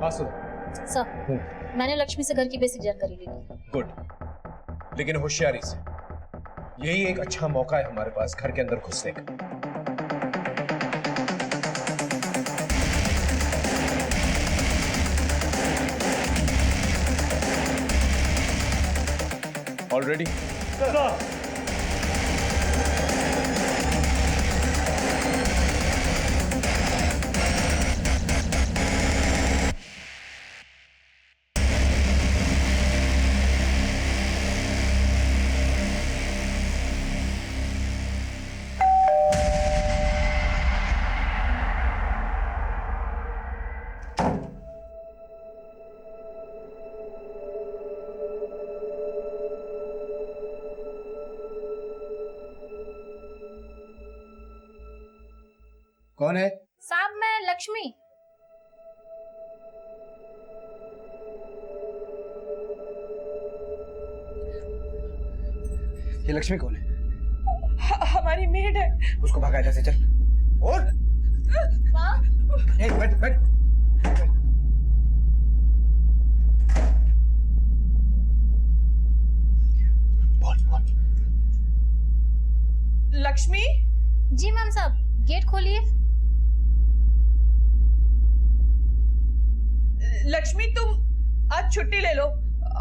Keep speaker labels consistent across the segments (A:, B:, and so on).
A: हाँ सुन।
B: सर, मैंने लक्ष्मी से घर की बेसिक जानकारी ली थी।
A: गुड, लेकिन होशियारी से। यही एक अच्छा मौका है हमारे पास घर के अंदर घुसने का। ऑलरेडी
C: कौन है?
B: साहब, मैं लक्ष्मी।
C: ये लक्ष्मी कौन है?
D: हमारी मेड है।
C: उसको भगा जैसे चल। उठ। बैठ बैठ। बोल बोल।
D: लक्ष्मी।
B: जी मैम साहब, गेट खोलिए।
D: लक्ष्मी, तुम आज छुट्टी ले लो,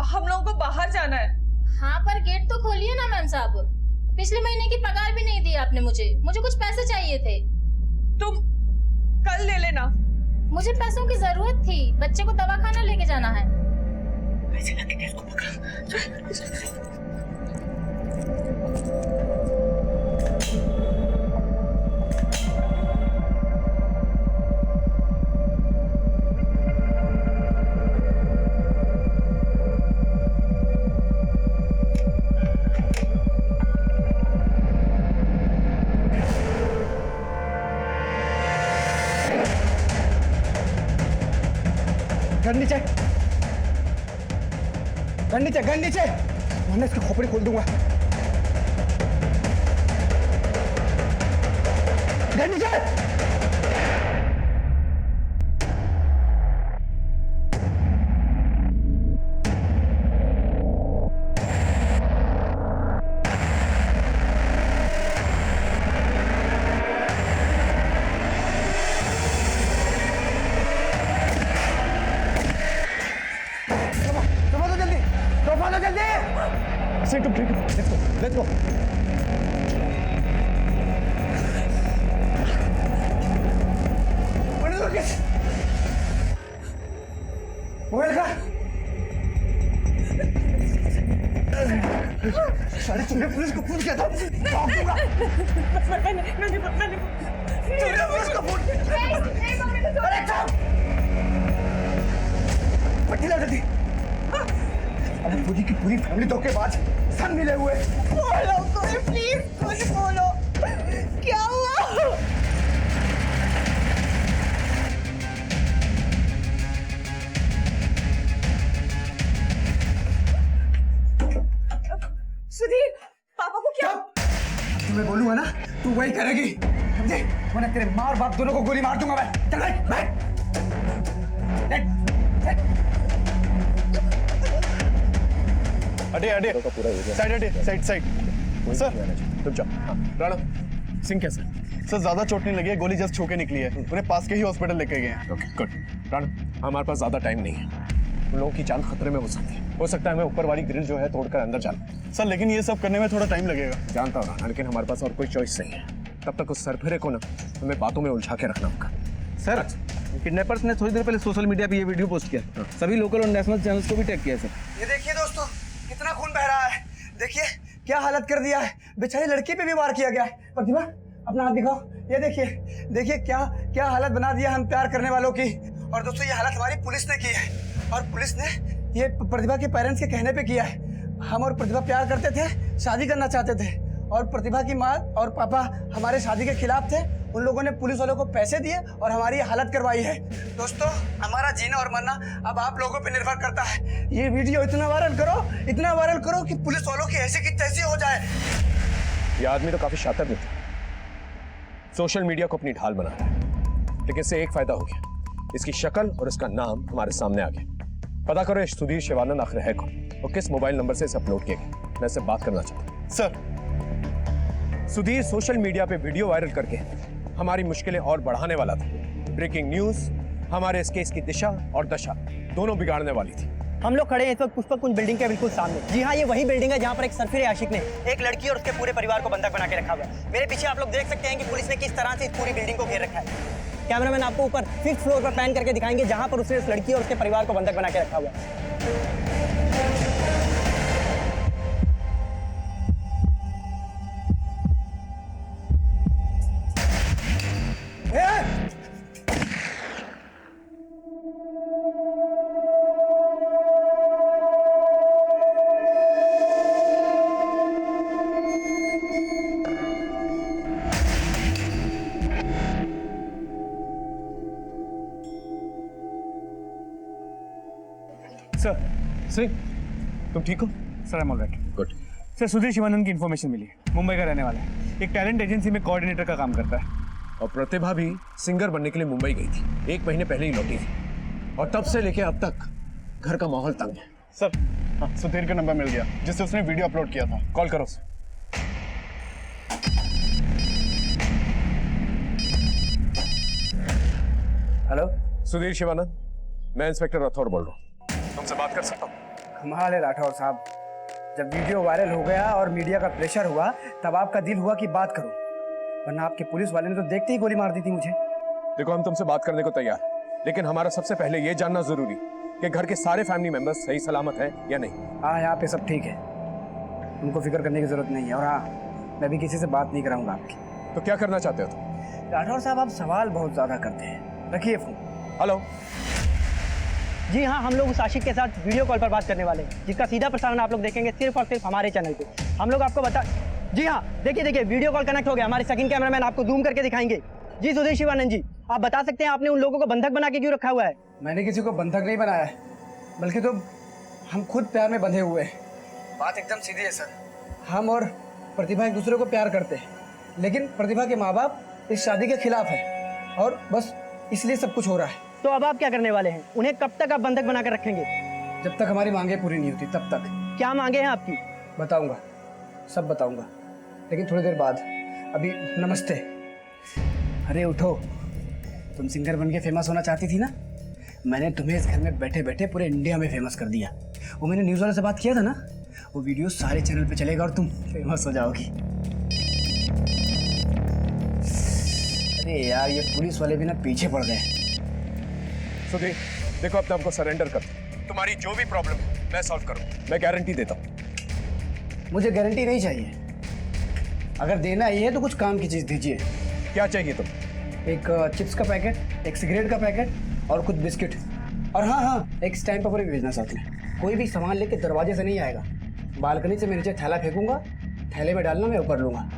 D: हम लोगों को बाहर जाना है।
B: हाँ, पर गेट तो खोलिए ना मैम साहब। पिछले महीने की पगार भी नहीं दी आपने मुझे कुछ पैसे चाहिए थे।
D: तुम कल ले लेना।
B: मुझे पैसों की जरूरत थी, बच्चे को दवाखाना लेके जाना है।
D: ऐसे लगेगा इसको पकड़।
C: गन नीचे, गन नीचे, गन नीचे, वरना इसकी खोपड़ी खोल दूंगा। गन नीचे। Let's go. मोबाइल का सारे तुमने पुलिस को फोन किया था?
D: मैंने
C: पुलिस को फोन किया। अरे चुप! पट्टी ला जल्दी। अब पूरी की पूरी फैमिली धोखेबाज, सब मिले हुए।
D: बोलो कोई, प्लीज कुछ बोलो, क्या हुआ? सुधीर, पापा को क्या?
C: तुम्हें बोलूंगा ना, तू वही करेगी, समझे? वरना तेरे माँ और बाप दोनों को गोली मार दूंगा मैं। चल बैठ, बैठ।
A: अडे अडे साइड, अडे साइड साइड। सर तुम जाओ। राणा सिंह कैसे?
E: सर ज्यादा चोट नहीं लगी है, गोली जस्ट छू के निकली है। उन्हें पास के ही हॉस्पिटल लेके गए हैं।
A: Okay good. राणा, हमारे पास ज्यादा टाइम नहीं है, उन लोगों की जान खतरे में हो सकती है। हो सकता है हमें ऊपर वाली ग्रिल जो है तोड़कर अंदर जाना।
E: सर लेकिन ये सब करने में थोड़ा टाइम लगेगा।
A: जानता हूँ राणा, लेकिन हमारे पास और कोई चॉइस नहीं है। तब तक उस सरफिरे को ना हमें बातों में उलझा के रखना होगा।
F: सर, किडनैपर्स ने थोड़ी देर पहले सोशल मीडिया पे ये वीडियो पोस्ट किया। सभी लोकल और नेशनल चैनल्स को भी टैग किया सर।
C: ये देखिए दोस्तों, कितना खून बह रहा है। देखिए क्या हालत कर दिया है, बेचारी लड़की पे भी वार किया गया है। प्रतिभा, अपना हाथ दिखाओ। ये देखिए, देखिए क्या क्या हालत बना दिया हम प्यार करने वालों की। और दोस्तों, ये हालत हमारी पुलिस ने की है, और पुलिस ने ये प्रतिभा के पेरेंट्स के कहने पे किया है। हम और प्रतिभा प्यार करते थे, शादी करना चाहते थे, और प्रतिभा की माँ और पापा हमारे शादी के खिलाफ थे। उन लोगों ने पुलिस वालों को पैसे दिए और हमारी हालत करवाई है। दोस्तों, हमारा जीना और मरना अब आप लोगों पे निर्भर करता है। ये वीडियो इतना वायरल करो कि पुलिस वालों की ऐसी की तैसी हो जाए।
A: ये आदमी तो काफी शातिर भी था, सोशल मीडिया को अपनी ढाल बना रहा है। लेकिन इससे एक फायदा हो गया, इसकी शक्ल और इसका नाम हमारे सामने आ गया। पता करो ये सुधीर शिवानंद आखिर है कौन और किस मोबाइल नंबर से इसे अपलोड किया गया। मैं इससे बात करना चाहता हूँ।
E: सर
A: सुधीर सोशल मीडिया पे वीडियो वायरल करके हमारी मुश्किलें और बढ़ाने वाला था। ब्रेकिंग न्यूज हमारे इस केस की दिशा और दशा दोनों बिगाड़ने वाली थी।
G: हम लोग खड़े हैं इस वक्त पुष्पक कुंज बिल्डिंग के बिल्कुल सामने। जी हाँ, ये वही बिल्डिंग है जहाँ पर एक सरफिरे आशिक ने एक लड़की और उसके पूरे परिवार को बंधक बना के रखा हुआ है। मेरे पीछे आप लोग देख सकते हैं कि पुलिस ने किस तरह से इस पूरी बिल्डिंग को घेर रखा है। कैमरामैन आपको ऊपर 5th फ्लोर पर पैन करके दिखाएंगे जहाँ पर उसने इस लड़की और उसके परिवार को बंधक बना के रखा हुआ है।
F: सर
A: सिंह, तुम ठीक हो?
F: Sir I am alright.
A: Good.
F: Sir Sudhir Shivanand की इन्फॉर्मेशन मिली है। मुंबई का रहने वाला है, एक टैलेंट एजेंसी में कोऑर्डिनेटर का काम करता है।
A: और प्रतिभा भी सिंगर बनने के लिए मुंबई गई थी। 1 महीने पहले ही लौटी थी और तब से लेके अब तक घर का माहौल तंग है।
E: सर हाँ, सुधीर का नंबर मिल गया जिससे उसने वीडियो अपलोड किया था।
A: कॉल करो उसे।
C: हेलो,
A: सुधीर शिवानंद, मैं इंस्पेक्टर राठौर बोल रहा हूँ। तुमसे बात कर सकता हूँ?
C: कमाल है राठौर साहब, जब वीडियो वायरल हो गया और मीडिया का प्रेशर हुआ तब आपका दिल हुआ कि बात करो, वरना आपके पुलिस वाले ने तो देखते ही गोली मार दी थी मुझे।
A: देखो, हम तुमसे बात करने को तैयार हैं, लेकिन हमारा सबसे पहले ये जानना जरूरी कि घर के सारे फैमिली मेंबर्स सही सलामत हैं या नहीं।
C: हाँ, यहाँ पे सब ठीक है, उनको फिक्र करने की जरूरत नहीं है। और हाँ, मैं भी किसी से बात नहीं कराऊंगा आपकी।
A: तो क्या करना चाहते हो तुम?
C: राठौर साहब, आप सवाल बहुत ज्यादा करते हैं, रखिए फोन।
A: हेलो।
G: जी हाँ, हम लोग उस आशिक के साथ वीडियो कॉल पर बात करने वाले हैं जिसका सीधा प्रसारण आप लोग देखेंगे सिर्फ और सिर्फ हमारे चैनल पे। हम लोग आपको बता, जी हाँ, देखिए वीडियो कॉल कनेक्ट हो गया। हमारे सेकंड कैमरामैन आपको जूम करके दिखाएंगे। जी सुधीर शिवानंद जी, आप बता सकते हैं आपने उन लोगों को बंधक बना के क्यों रखा हुआ है?
C: मैंने किसी को बंधक नहीं बनाया है, बल्कि तो हम खुद प्यार में बंधे हुए हैं। बात एकदम सीधी है सर, हम और प्रतिभा एक दूसरे को प्यार करते हैं, लेकिन प्रतिभा के माँ बाप इस शादी के खिलाफ है और बस इसलिए सब कुछ हो रहा है।
G: तो अब आप क्या करने वाले हैं? उन्हें कब तक आप बंधक बनाकर रखेंगे?
C: जब तक हमारी मांगे पूरी नहीं होती तब तक।
G: क्या मांगे हैं आपकी?
C: बताऊंगा, सब बताऊंगा, लेकिन थोड़ी देर बाद। अभी नमस्ते। अरे उठो, तुम सिंगर बन के फेमस होना चाहती थी ना? मैंने तुम्हें इस घर में बैठे बैठे पूरे इंडिया में फेमस कर दिया। वो मैंने न्यूज़ वाले से बात किया था ना, वो वीडियो सारे चैनल पे चलेगा और तुम फेमस हो जाओगी। अरे यार, ये पुलिस वाले भी ना पीछे पड़ गए।
A: सुधीर, देखो, अब तो हमको सरेंडर कर दो। तुम्हारी जो भी प्रॉब्लम है मैं सॉल्व करूँ, मैं गारंटी देता हूँ।
C: मुझे गारंटी नहीं चाहिए, अगर देना ही है तो कुछ काम की चीज़ दीजिए।
A: क्या चाहिए तुम?
C: एक चिप्स का पैकेट, एक सिगरेट का पैकेट और कुछ बिस्किट। और हाँ, एक स्टैम्प पेपर भी भेजना साथ में। कोई भी सामान लेके दरवाजे से नहीं आएगा, बालकनी से मैं नीचे थैला फेंकूंगा, थैले में डालना, मैं ऊपर लूंगा।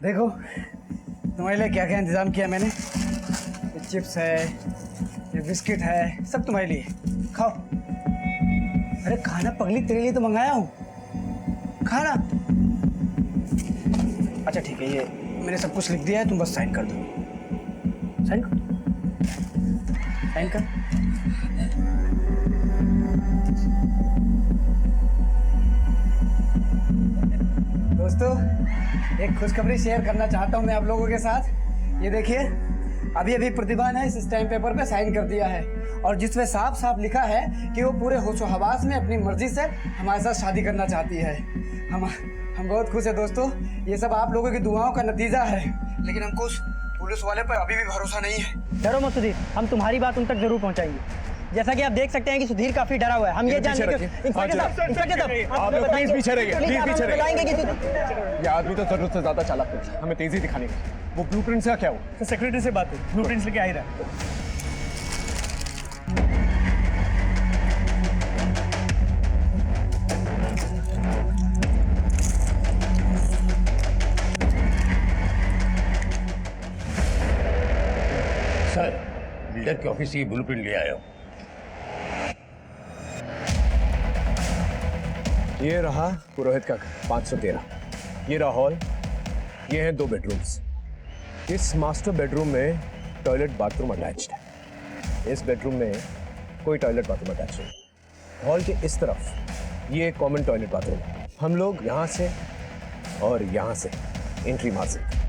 C: देखो तुम्हारे लिए क्या क्या इंतजाम किया मैंने। ये चिप्स है, ये बिस्किट है, सब तुम्हारे लिए, खाओ। अरे खाना पगली, तेरे लिए तो मंगाया हूँ, खाना। अच्छा ठीक है, ये मैंने सब कुछ लिख दिया है, तुम बस साइन कर दो। साइन कर, साइन कर। दोस्तों, एक खुशखबरी शेयर करना चाहता हूँ मैं आप लोगों के साथ। ये देखिए, अभी अभी प्रतिभा ने इस स्टैम्प पेपर पे साइन कर दिया है और जिसमें साफ साफ लिखा है कि वो पूरे होशो हवास में अपनी मर्जी से हमारे साथ शादी करना चाहती है। हम बहुत खुश है दोस्तों, ये सब आप लोगों की दुआओं का नतीजा है, लेकिन हमको उस पुलिस वाले पर अभी भी भरोसा नहीं है।
G: डरो मत सुधीर, हम तुम्हारी बात उन तक जरूर पहुंचाएंगे। जैसा कि आप देख सकते हैं कि सुधीर काफी डरा हुआ है। हम ये जानने के इंस्पेक्टर साहब,
A: आप लोग प्लीज पीछे रहिए, प्लीज पीछे रहिए।
G: बताएंगे कि
A: ये आदमी तो जरूरत से ज्यादा चालाक है, हमें तेजी दिखाने की। वो ब्लूप्रिंट से क्या हुआ?
F: तो सेक्रेटरी से बात है, ब्लूप्रिंट्स लेके आ ही रहा है।
H: सर, बिल्डर के ऑफिस से ये ब्लूप्रिंट ले आया हूं।
A: ये रहा पुरोहित का घर 513, ये रहा हॉल, ये हैं 2 बेडरूम्स। इस मास्टर बेडरूम में टॉयलेट बाथरूम अटैच्ड है, इस बेडरूम में कोई टॉयलेट बाथरूम अटैच नहीं। हॉल के इस तरफ ये एक कॉमन टॉयलेट बाथरूम है। हम लोग यहाँ से और यहाँ से एंट्री मार सकते हैं।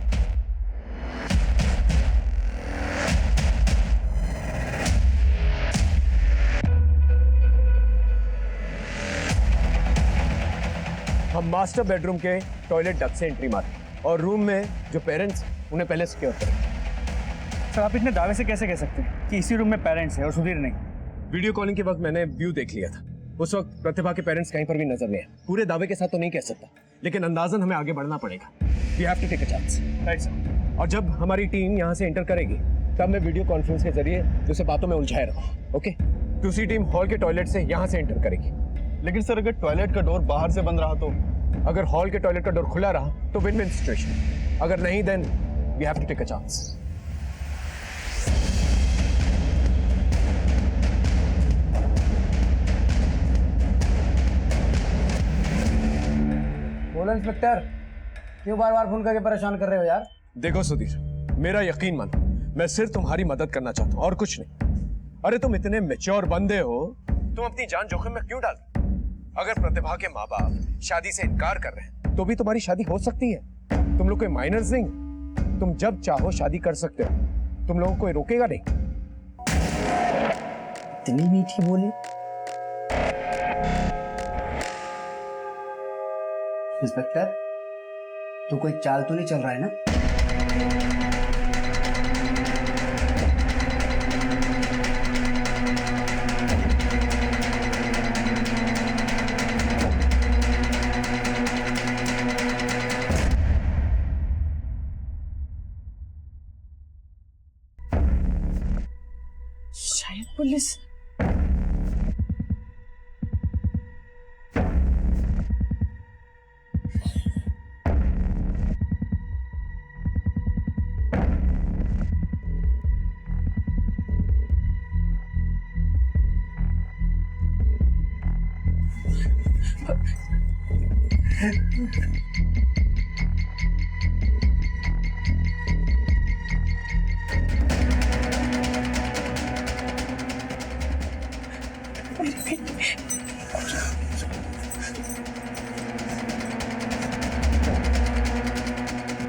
A: हम मास्टर बेडरूम के टॉयलेट डक्ट से एंट्री मारते हैं और रूम में जो पेरेंट्स उन्हें पहले सिक्योर करें।
F: सर आप इतने दावे से कैसे कह सकते हैं कि इसी रूम में पेरेंट्स हैं और सुधीर नहीं?
A: वीडियो कॉलिंग के वक्त मैंने व्यू देख लिया था, उस वक्त प्रतिभा के पेरेंट्स कहीं पर भी नजर नहीं आए। पूरे दावे के साथ तो नहीं कह सकता, लेकिन अंदाजन हमें आगे बढ़ना पड़ेगा। We have to take a chance.
F: Right sir.
A: और जब हमारी टीम यहाँ से एंटर करेगी तब मैं वीडियो कॉन्फ्रेंस के जरिए उसे बातों में उलझाए रहूँ। ओके, दूसरी टीम हॉल के टॉयलेट से यहाँ से एंटर करेगी।
E: लेकिन सर अगर टॉयलेट का डोर बाहर से बंद रहा तो?
A: अगर हॉल के टॉयलेट का डोर खुला रहा तो विन विन सिचुएशन, अगर नहीं then we have to take a chance.
C: बोलो इंस्पेक्टर, क्यों बार बार फोन करके परेशान कर रहे हो यार?
A: देखो सुधीर, मेरा यकीन मान, मैं सिर्फ तुम्हारी मदद करना चाहता हूँ और कुछ नहीं। अरे तुम इतने मैच्योर बंदे हो, तुम अपनी जान जोखिम में क्यों डाल? अगर प्रतिभा के माँ बाप शादी से इनकार कर रहे हैं तो भी तुम्हारी शादी हो सकती है। तुम लोग कोई माइनर्स नहीं, तुम जब चाहो शादी कर सकते हो, तुम लोगों को कोई रोकेगा नहीं।
C: इतनी मीठी बोली। इंस्पेक्टर, तो कोई चाल तो नहीं चल रहा है ना?
D: शायद पुलिस।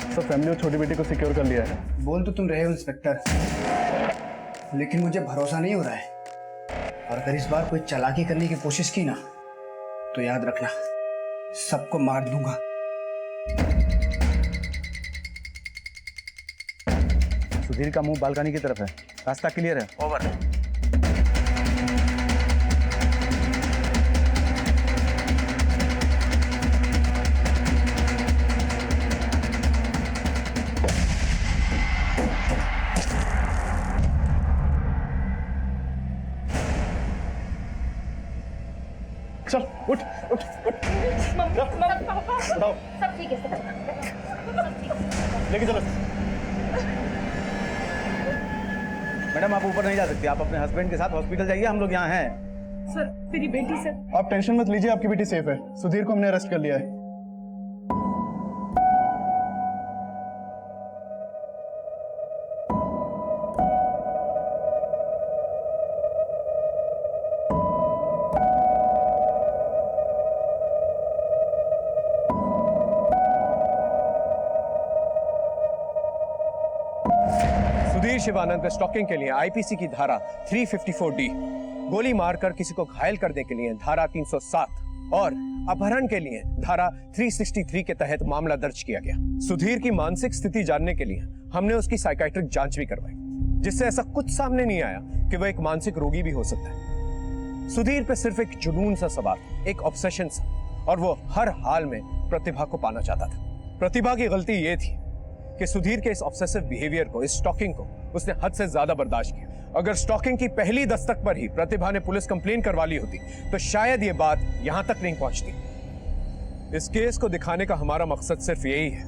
E: सर फैमिली और छोटी बेटी को सिक्योर कर लिया है।
C: बोल तो तुम रहे हो इंस्पेक्टर, लेकिन मुझे भरोसा नहीं हो रहा है। और अगर इस बार कोई चालाकी करने की कोशिश की ना तो याद रखना, सबको मार दूंगा।
F: सुधीर का मुंह बालकनी की तरफ है, रास्ता क्लियर है। ओवर।
E: चल उठ उठ उठ, उठाओ,
B: सब ठीक है, सब
E: लेके चलो।
F: मैडम आप ऊपर नहीं जा सकती, आप अपने हस्बैंड के साथ हॉस्पिटल जाइए, हम लोग यहाँ हैं।
D: सर मेरी बेटी सर।
E: आप टेंशन मत लीजिए, आपकी बेटी सेफ है। सुधीर को हमने अरेस्ट कर लिया है।
A: सुधीर शिवानंद पे स्टॉकिंग के लिए आईपीसी की धारा 354D, गोली मारकर किसी को घायल करने के लिए धारा 307 और अपहरण के लिए धारा 363 के तहत मामला दर्ज किया गया। सुधीर की मानसिक स्थिति जानने के लिए हमने उसकी साइकाइट्रिक जांच भी करवाई, जिससे ऐसा कुछ सामने नहीं आया कि वह एक मानसिक रोगी भी हो सकता है। सुधीर पे सिर्फ एक जुनून सा सवार, एक ऑब्सेशन सा, और वो हर हाल में प्रतिभा को पाना चाहता था। प्रतिभा की गलती ये थी कि सुधीर के इस ऑब्सेसिव बिहेवियर को, इस स्टॉकिंग को उसने हद से ज्यादा बर्दाश्त किया। अगर स्टॉकिंग की पहली दस्तक पर ही प्रतिभा ने पुलिस कंप्लेन करवा ली होती तो शायद ये बात यहां तक नहीं पहुंचती। इस केस को दिखाने का हमारा मकसद सिर्फ यही है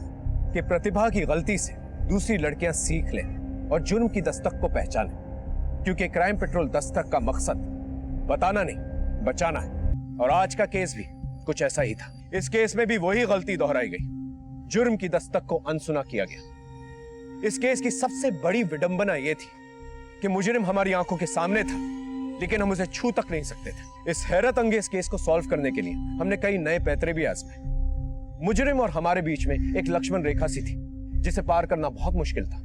A: कि प्रतिभा की गलती से दूसरी लड़कियां सीख लें और जुर्म की दस्तक को पहचानें, क्योंकि क्राइम पेट्रोल दस्तक का मकसद बताना नहीं, बचाना है। और आज का केस भी कुछ ऐसा ही था। इस केस में भी वही गलती दोहराई गई, जुर्म की दस्तक को अनसुना किया गया। इस केस की सबसे बड़ी विडंबना यह थी कि मुजरिम हमारी आंखों के सामने था, लेकिन हम उसे छू तक नहीं सकते थे। इस हैरत अंगेज केस को सॉल्व करने के लिए हमने कई नए पैतरे भी आजमाए। मुजरिम और हमारे बीच में एक लक्ष्मण रेखा सी थी, जिसे पार करना बहुत मुश्किल था,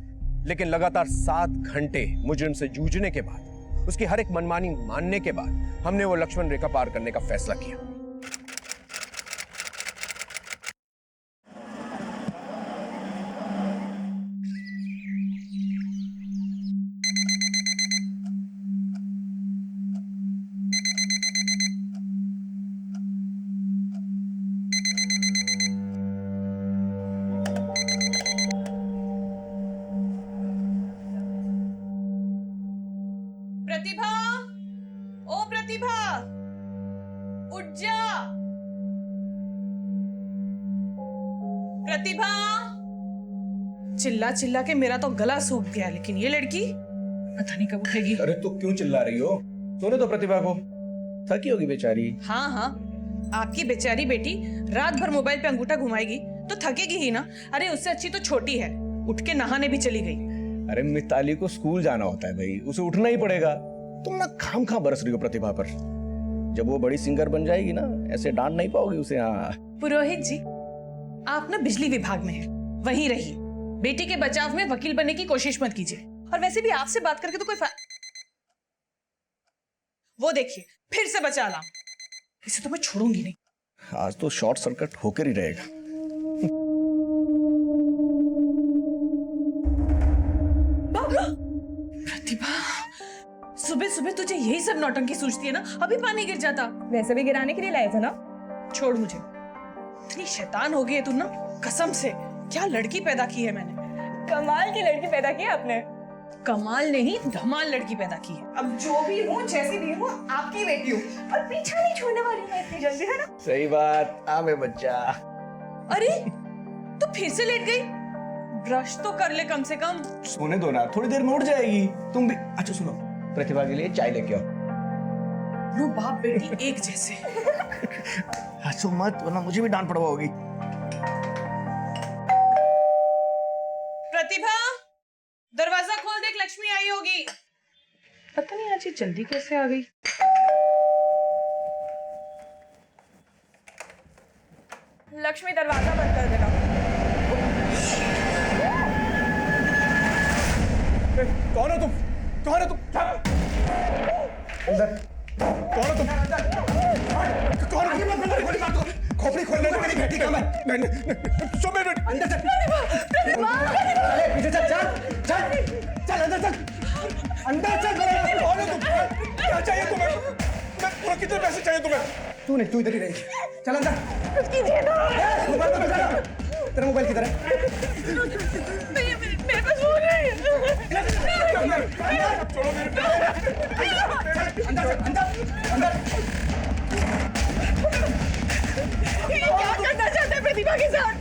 A: लेकिन लगातार 7 घंटे मुजरिम से जूझने के बाद, उसकी हर एक मनमानी मानने के बाद हमने वो लक्ष्मण रेखा पार करने का फैसला किया।
D: प्रतिभा, ओ प्रतिभा, उठ जा। प्रतिभा, चिल्ला चिल्ला के मेरा तो गला सूख गया, लेकिन ये लड़की पता नहीं कब उठेगी।
F: अरे तो क्यों चिल्ला रही हो? सोने दो प्रतिभा को, थकी होगी बेचारी।
D: हाँ हाँ, आपकी बेचारी बेटी रात भर मोबाइल पे अंगूठा घुमाएगी तो थकेगी ही ना। अरे उससे अच्छी तो छोटी है, उठ के नहाने भी चली गई।
F: अरे मिताली को स्कूल जाना होता है भाई, उसे उठना ही पड़ेगा। तुम ना खाम खा बरस रही हो प्रतिभा पर। जब वो बड़ी सिंगर बन जाएगी ना, ऐसे डांट नहीं पाओगी उसे। हाँ
D: पुरोहित जी, आप ना बिजली विभाग में हैं, वहीं रहिए। बेटी के बचाव में वकील बनने की कोशिश मत कीजिए। और वैसे भी आपसे बात करके तो कोई वो देखिए फिर से बचा ला। इसे तो मैं छोड़ूंगी नहीं।
F: आज तो शॉर्ट सर्किट होकर ही रहेगा।
D: प्रतिभा, सुबह सुबह तुझे यही सब नौटंकी सूझती है ना? अभी पानी गिर जाता।
I: वैसे भी गिराने के लिए लाए थे ना।
D: छोड़ मुझे, इतनी शैतान हो गई है तू ना, कसम से। क्या लड़की पैदा की है मैंने।
I: कमाल की लड़की पैदा की आपने।
D: कमाल नहीं, धमाल लड़की पैदा की है।
I: अब जो भी हूँ, जैसी भी हूँ, आपकी बेटी हूँ और पीछा नहीं छोड़ने वाली मैं इतनी जल्दी, है ना?
F: सही बात। आ मैं बच्चा।
D: अरे तू फिर से लेट गई। ब्रश तो कर ले कम से कम।
F: सोने दो ना, थोड़ी देर में उठ जाएगी। तुम भी अच्छा सुनो, प्रतिभा के लिए चाय लेके आओ।
D: नो बाप बेटी एक जैसे।
F: हंसो मत, वरना मुझे भी डांट पड़वाओगी।
D: प्रतिभा, दरवाजा खोल, देख लक्ष्मी आई होगी। पता नहीं आज ये जल्दी कैसे आ गई।
I: लक्ष्मी दरवाजा बंद कर देना।
A: कौन हो तुम? कौन हो तुम? अंदर। कौन हो तुम? कौन हो? खोपड़ी खोलने तो मेरी बेटी का मैं। सुबह अंदर चल। चले पीछे चल, चल चल चल अंदर चल, अंदर चल। कौन हो तुम? क्या चाहिए तुम्हें? मैं कितने पैसे चाहिए तुम्हें? तू नहीं, तू इधर ही रहेगी। चल अंदर।
I: कुछ कीजिए ना।
A: मोबाइल तो बजा। तेरा मोबाइल किधर है?
I: मेरे पास फोन नहीं है।
A: छोड़ो मेरे। अंदर।
I: ये क्या करना चाहते हैं प्रतिभा के साथ?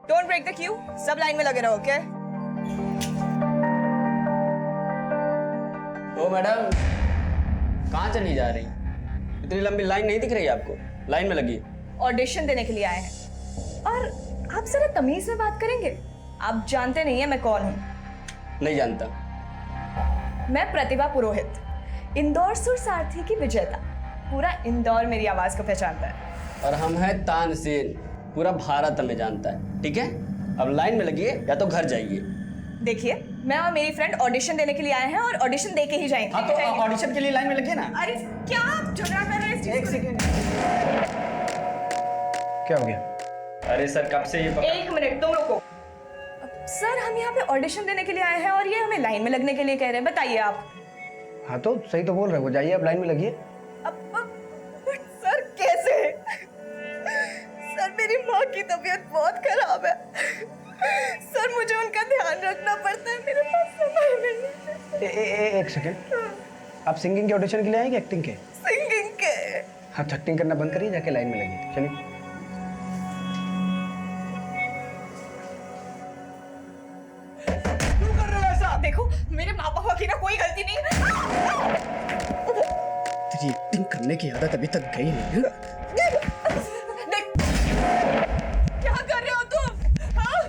I: Don't break the queue. सब लाइन में लगे रहो, ओके?
J: ओ मैडम, कहाँ चली जा रही? इतनी लंबी लाइन नहीं दिख रही आपको? लाइन में लगी।
I: ऑडिशन देने के लिए आए हैं। और आप जरा तमीज में बात करेंगे? आप जानते नहीं है मैं कौन हूँ?
J: नहीं जानता।
I: मैं प्रतिभा पुरोहित, इंदौर सुर सारथी की विजेता। पूरा इंदौर मेरी आवाज को पहचानता है।
J: और हम हैं तानसेन, पूरा भारत हमें जानता है। ठीक है, अब लाइन में लगिए या तो घर जाइए।
I: देखिए, मैं और मेरी फ्रेंड ऑडिशन देने के लिए आए हैं और ऑडिशन दे के ही जाएंगे।
J: हाँ तो ऑडिशन के लिए लाइन में लगिए ना।
I: अरे क्या आप झगड़ा कर रहे हैं इस चीज को?
J: एक सेकंड।
A: क्या हो गया?
J: अरे सर कब से ये
I: एक मिनट, तुम रुको। सर हम यहाँ पे ऑडिशन देने के लिए आए हैं और ये हमें लाइन में लगने के लिए कह रहे हैं। बताइए आप।
A: हाँ तो सही तो बोल रहे हो, जाइए आप लाइन में लगिए।
I: सर कैसे? सर मेरी माँ की तबीयत बहुत खराब है। सर मुझे उनका ध्यान रखना पड़ता है, मेरे पास समय नहीं है।
C: एक सेकंड, आप सिंगिंग के ऑडिशन के लिए आए कि एक्टिंग के?
I: सिंगिंग के।
C: आप एक्टिंग करना बंद करिए, जाके लाइन में लगिए। चलिए।
D: क्यों कर रहे हो ऐसा? देखो मेरे माँ बाप की ना कोई गलती नहीं है।
C: तेरी एक्टिंग करने की आदत अभी तक गई नहीं है।
D: देख, क्या कर रहे हो तुम? हाँ?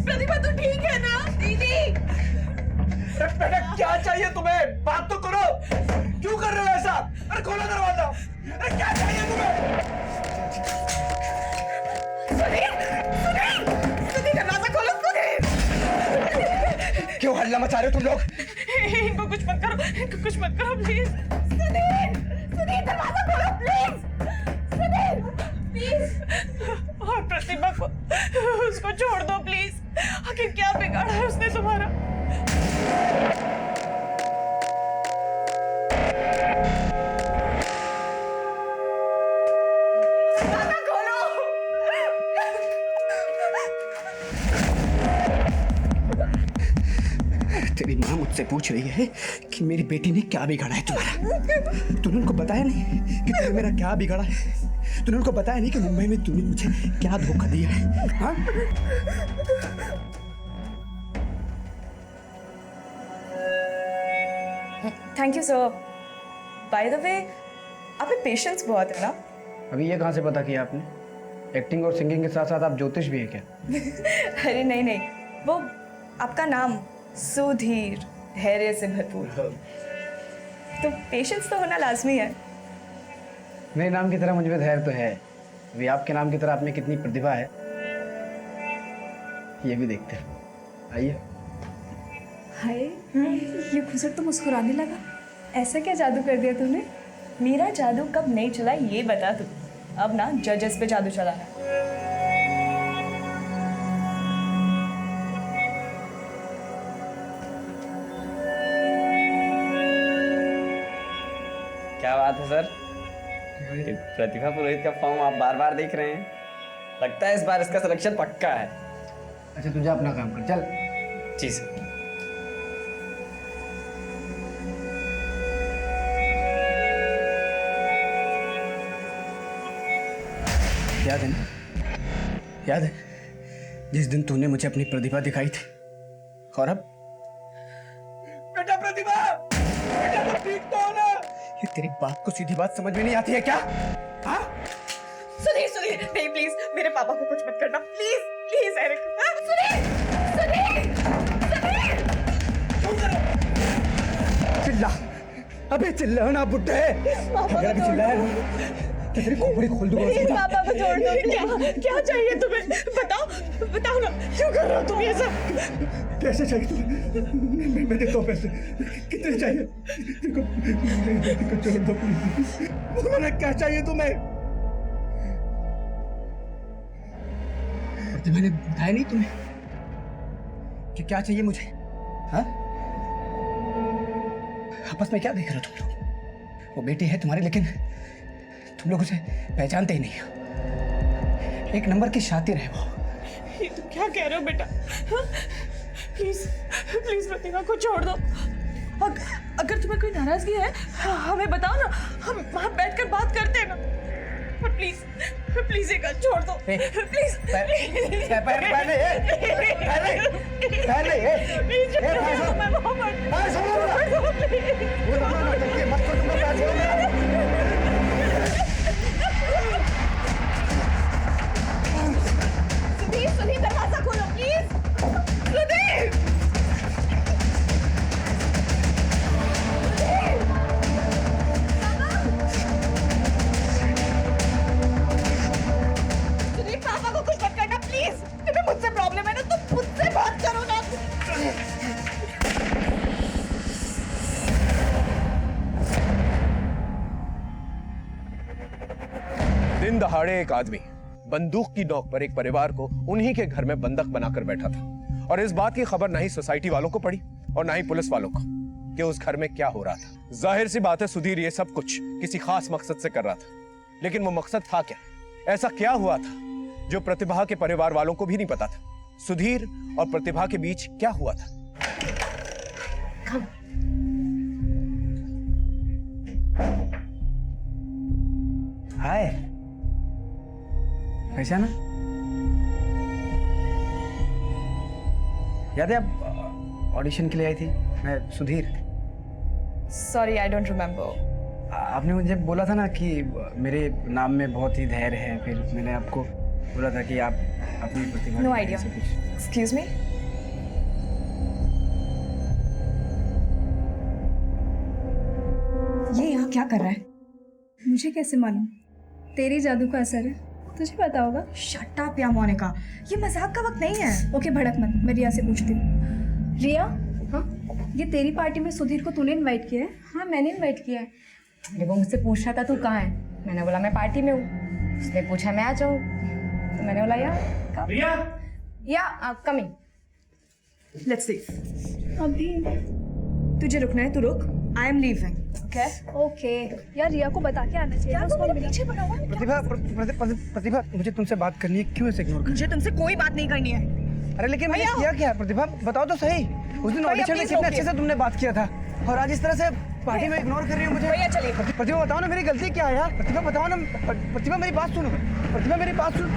D: प्रतिभा तू ठीक है ना? दीदी
C: बेटा क्या चाहिए तुम्हें? बात तो करो। क्यों कर रहे हो ऐसा? अरे खोलो दरवाजा। अरे क्या चाहिए तुम्हें?
D: सुधीर दरवाजा खोलो। सुधीर
C: क्यों हल्ला मचा रहे हो तुम लोग?
D: इनको कुछ मत करो, इनको कुछ मत करो प्लीज। सुधीर दरवाजा खोलो प्लीज। सुधीर प्लीज। और प्रतिभा को उसको छोड़ दो प्लीज। आखिर क्या बिगाड़ा है उसने तुम्हारा?
C: तेरी माँ मुझसे पूछ रही है कि मेरी बेटी ने क्या बिगाड़ा है तुम्हारा। तूने उनको बताया नहीं कि तूने मेरा क्या बिगाड़ा है? तूने उनको बताया नहीं कि मुंबई में तूने मुझे क्या धोखा दिया है? हाँ?
I: Thank you sir. By the way आप में पेशेंस बहुत है ना?
C: अभी ये कहाँ से पता किया आपने? एक्टिंग और सिंगिंग के साथ साथ आप ज्योतिष भी है क्या?
I: अरे नहीं नहीं, वो आपका नाम सुधीर, धैर्य से भरपूर, तो पेशेंस तो होना लाजमी है।
C: मेरे नाम की तरह मुझ में धैर्य तो है, अभी आपके नाम की तरह आप में कितनी प्रतिभा है ये भी देखते हैं। आइए।
I: हाय, ये खुसर तो मुस्कुराने लगा। ऐसा क्या जादू कर दिया तूने? मेरा जादू कब नहीं चला ये बता तू। अब ना जजेस पे जादू चला है।
J: क्या बात है सर? ये प्रतिभा पुरोहित का फॉर्म आप बार बार देख रहे हैं। लगता है इस बार इसका सिलेक्शन पक्का है।
C: अच्छा तुझे अपना काम कर, चल।
J: जी सर।
C: याद है ना? याद है जिस दिन तूने मुझे अपनी प्रतिभा दिखाई थी? और अब बेटा प्रतिभा, बेटा तुम ठीक तो हो ना? ये तेरी बात को सीधी बात समझ में नहीं आती है क्या? हाँ?
D: सुधीर सुधीर नहीं प्लीज, मेरे पापा को कुछ मत करना please please. Eric Sudhir Sudhir Sudhir
C: चिल्ला, अबे चिल्ला ना बुड्ढे। अगर अभी चिल्लाया ना तो तेरी खोपड़ी खोल दूंगा।
D: पापा को छोड़ दो। क्या क्या चाहिए तुम्हें? बताओ बताओ ना, क्यों कर रहे हो तुम ये सब?
C: पैसे चाहिए तुम्हें? मैं देता हूँ पैसे। कितने चाहिए? देखो छोड़ दो प्लीज। बोलो क्या चाहिए तुम्हें? और मैंने बताया नहीं तुम्हें कि क्या चाहिए मुझे? हाँ? आपस में क्या देख रहे हो तुम लोग? वो बेटी है तुम्हारी, लेकिन तुम लोग उसे पहचानते ही नहीं। एक नंबर की शातिर है वो।
D: ये तुम क्या कह रहे हो बेटा? प्लीज प्लीज प्रतिभा को छोड़ दो। अगर तुम्हें कोई नाराजगी है हमें बताओ ना, हम वहां बैठकर बात करते हैं ना। पर प्लीज प्लीज एक छोड़ दो प्लीज। सुधीर सुधीर दरवाजा खोलो प्लीज। सुधीर सुधीर पापा को कुछ मत करना प्लीज। तुम्हें मुझसे प्रॉब्लम है ना, तुम मुझसे बात करो ना।
A: दिन दहाड़े एक आदमी बंदूक की नोक पर एक परिवार को उन्हीं के घर में बंधक बनाकर बैठा था, और इस बात की खबर ना ही सोसाइटी वालों को पड़ी और ना ही पुलिस वालों को कि उस घर में क्या हो रहा था। जाहिर सी बात है सुधीर ये सब कुछ किसी खास मकसद से कर रहा था, लेकिन वो मकसद था क्या? ऐसा क्या हुआ था जो प्रतिभा के परिवार वालों को भी नहीं पता था? सुधीर और प्रतिभा के बीच क्या हुआ था?
C: हाय, पहचाना? याद है आप ऑडिशन के लिए आई थी? मैं Sudhir.
D: Sorry, I don't remember.
C: आपने मुझे बोला था ना कि मेरे नाम में बहुत ही धैर्य है, फिर मैंने आपको बोला था कि आप अपनी प्रतिभा।
D: No idea. Excuse me.
I: ये यहाँ क्या कर रहा है? मुझे कैसे मालूम? तेरी जादू का असर है, तुझे पता होगा।
D: शट अप या मोनिका, ये मजाक का वक्त नहीं है।
I: ओके, भड़क मत, मैं रिया से पूछती हूँ। रिया, हाँ, ये तेरी पार्टी में सुधीर को तूने इनवाइट किया है?
K: हाँ, मैंने इनवाइट किया है। अरे वो मुझसे पूछ रहा था तू कहाँ है, मैंने बोला मैं पार्टी में हूँ। उसने पूछा मैं आ जाऊँ, तो मैंने बोला या कमिंग।
D: Let's see.
I: अभी
D: तुझे रुकना है तो रुक। I am leaving. Okay
I: okay यार, रिया को बता के आना चाहिए। उसको
D: पीछे पड़ा हुआ है।
C: प्रतिभा, मुझे तुमसे बात करनी है, क्यों ऐसे इग्नोर कर?
D: मुझे तुमसे कोई बात नहीं करनी है।
C: अरे लेकिन मैंने किया क्या? प्रतिभा बताओ तो सही। उस दिन ऑडिशन में कितने अच्छे से तुमने बात किया था, और आज इस तरह से पार्टी में इग्नोर कर रही हो मुझे।
D: भैया चलिए।
C: प्रतिभा बताओ ना, मेरी गलती क्या है यार? प्रतिभा बताओ ना। प्रतिभा मेरी बात सुनो, प्रतिभा मेरी बात सुनो।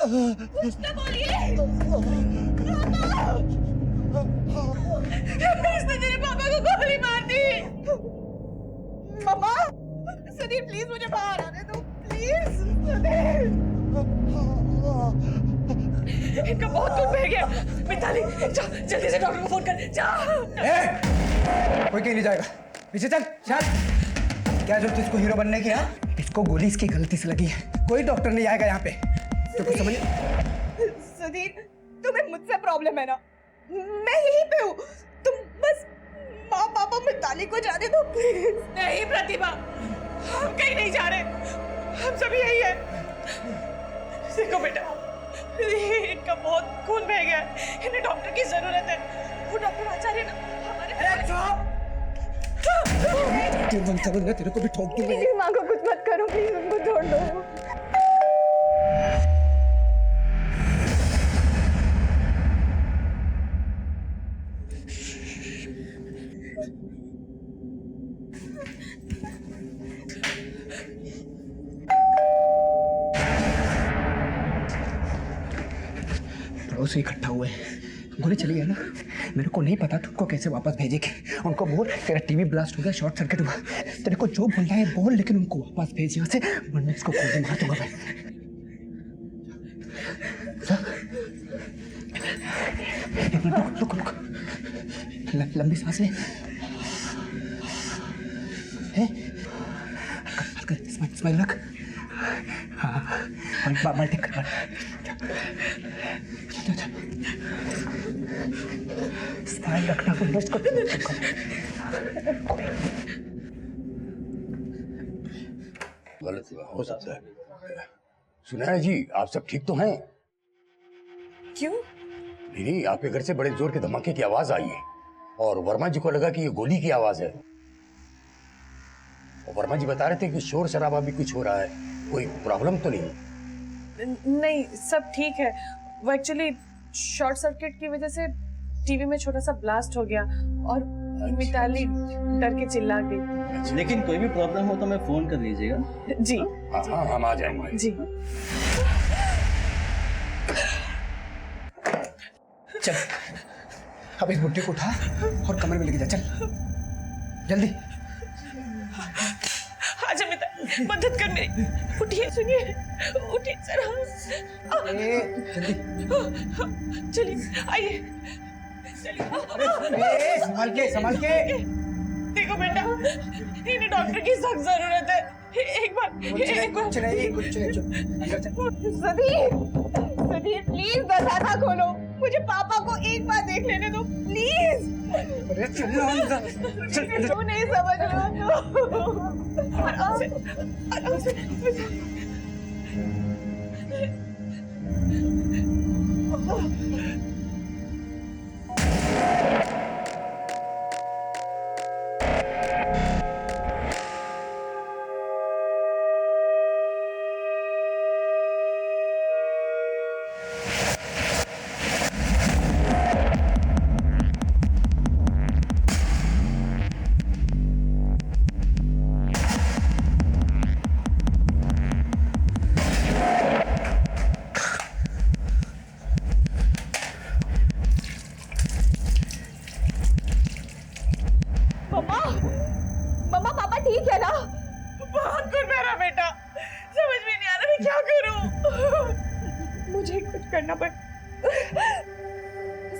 D: कुछ तो बोलिए। इसने मेरे पापा को गोली मार दी। मम्मा, सुधीर प्लीज मुझे बाहर आने दो, प्लीज। सुधीर, इनका बहुत खून बह गया। मिताली, जा जल्दी से डॉक्टर को फोन कर। जा।
C: कोई कहीं नहीं जाएगा, पीछे चल चल। क्या जरूरत इसको हीरो बनने की? हाँ, इसको गोली इसकी गलती से लगी है, कोई डॉक्टर नहीं आएगा यहाँ पे। तो कुछ समझ।
D: सुधीर, तुम्हें मुझसे प्रॉब्लम है ना? मैं यहीं पे हूँ, तुम बस माँ पापा मिताली को जाने दो प्लीज। नहीं प्रतिभा, हम कहीं नहीं जा रहे, हम सब यही है। देखो बेटा, इनका बहुत खून बह गया है, इन्हें डॉक्टर की जरूरत है। वो डॉक्टर आचार्य ना हमारे।
C: तेरे को भी ठोक दूंगा।
D: प्लीज माँ को कुछ मत करो, प्लीज उनको छोड़ दो।
C: से इकट्ठा हुए, गोली चली है ना? मेरे को नहीं पता तुमको कैसे वापस भेजेंगे। उनको बोल तेरा टीवी ब्लास्ट हो गया, शॉर्ट सर्किट हुआ। तेरे को जो बोलना है बोल, लेकिन उनको वापस भेज यहाँ से, वरना इसको गोली मार दूंगा मैं। रुक रुक रुक, लंबी सांस ले। स्माइल रख। हाँ, बाल्टी कर। स्माइल रखना, को
H: गलत हो सकता है। सुनाया जी, आप सब ठीक तो हैं?
D: क्यों?
H: नहीं, आपके घर से बड़े जोर के धमाके की आवाज आई है, और वर्मा जी को लगा कि ये गोली की आवाज है। और वर्मा जी बता रहे थे कि शोर शराबा भी कुछ हो रहा है, कोई प्रॉब्लम तो नहीं?
D: नहीं, सब ठीक है। वो एक्चुअली शॉर्ट सर्किट की वजह से टीवी में छोटा सा ब्लास्ट हो गया, और मिताली डर के चिल्ला गई।
J: लेकिन कोई भी प्रॉब्लम हो तो मैं फोन कर लीजिएगा।
D: जी
H: हाँ, हम आ जाएंगे
D: जी।
C: चल, अब इस बुट्टे को उठा और कमरे में लेके जा। चल जल्दी।
D: आजा मिता, मदद कर मेरी। उठिए, सुनिए, उठिए जरा।
C: जल्दी
D: चलिए, आइए।
C: संभाल के।
D: देखो बेटा, इन्हें डॉक्टर की सख्त जरूरत है। एक बार
C: कुछ नहीं।
D: सुधीर प्लीज दरवाजा खोलो, मुझे पापा को एक बार देख लेने दो प्लीज।
C: अरे चल।
D: क्यों नहीं समझ रहा तो? आराम से।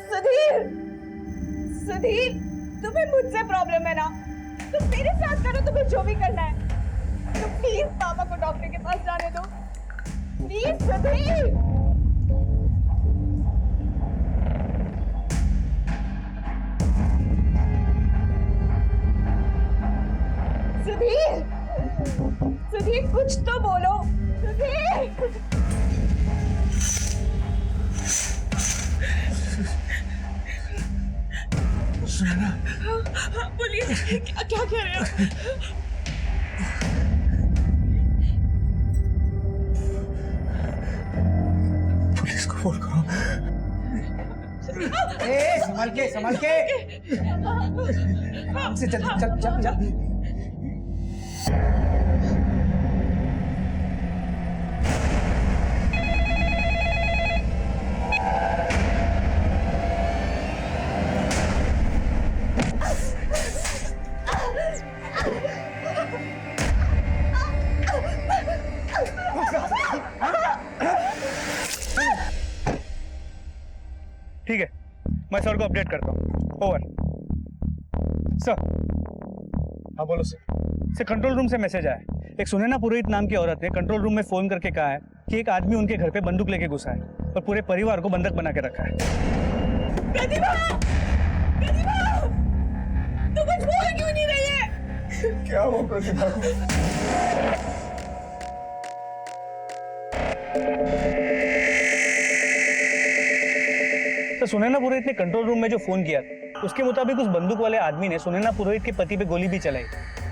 D: सुधीर, सुधीर, तुम्हें मुझसे प्रॉब्लम है ना? तुम मेरे साथ करो, तुम्हें जो भी करना है। तो प्लीज पापा को डॉक्टर के पास जाने दो, प्लीज सुधीर। सुधीर, सुधीर कुछ तो बोलो, सुधीर। बोलिए, क्या क्या कह रहे हो?
A: पुलिस को फोन करो।
C: संभाल के, संभाल के। हमसे चल चल चल चल।
E: ठीक है, मैं सर को अपडेट करता हूँ। ओवर। सर।
A: हाँ बोलो सर।
E: सर, कंट्रोल रूम से मैसेज आया। एक सुनैना पुरोहित नाम की औरत ने कंट्रोल रूम में फोन करके कहा है कि एक आदमी उनके घर पे बंदूक लेके घुसा है और पूरे परिवार को बंधक बना के रखा है।
D: प्रतिभा! प्रतिभा! तू कुछ बोल क्यों नहीं रही है?
A: क्या हुआ प्रतिभा को?
E: तो सुनैना पुरोहित ने कंट्रोल रूम में जो फोन किया उसके मुताबिक उस बंदूक वाले आदमी ने सुनैना पुरोहित के पति पे गोली भी चलाई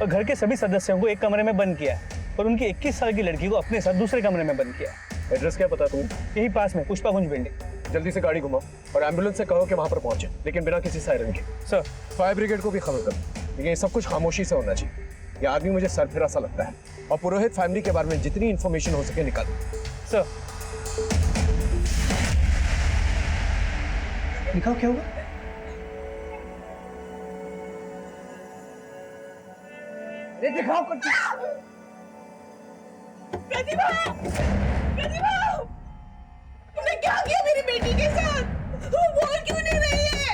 E: और घर के सभी सदस्यों को एक कमरे में बंद किया और उनकी 21 साल की लड़की को अपने साथ दूसरे कमरे में बंद किया।
A: एड्रेस क्या पता तुम्हें?
E: यही पास में पुष्पाकुंज बिल्डिंग।
A: जल्दी से गाड़ी घुमाओ और एम्बुलेंस से कहो कि वहां पर पहुंचे, लेकिन बिना किसी सायरन के।
E: सर।
A: फायर ब्रिगेड को भी खबर करो, लेकिन ये सब कुछ खामोशी से होना चाहिए। ये आदमी मुझे सरफिरा सा लगता है और पुरोहित फैमिली के बारे में जितनी इंफॉर्मेशन हो सके निकालो।
E: सर।
C: दिखाओ क्या हुआ? अरे दिखाओ कुछ।
D: प्रतिभा! प्रतिभा! तुमने क्या किया मेरी बेटी के साथ? वो बोल क्यों नहीं रही है?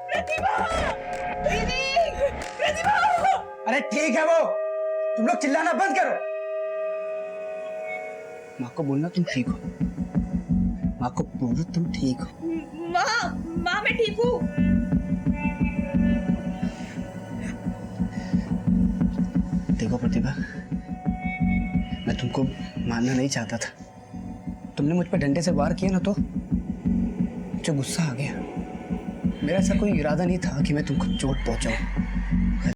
D: प्रतिभा! दीदी! प्रतिभा!
C: अरे ठीक है वो, तुम लोग चिल्लाना बंद करो। माँ को बोलना तुम ठीक हो। माँ को बोलो तुम ठीक हो।
D: माँ मैं ठीक हूँ।
C: देखो प्रतिभा, मैं तुमको मारना नहीं चाहता था। तुमने मुझ पर डंडे से वार किया ना तो मुझे गुस्सा आ गया। मेरा ऐसा कोई इरादा नहीं था कि मैं तुमको चोट पहुंचाऊं।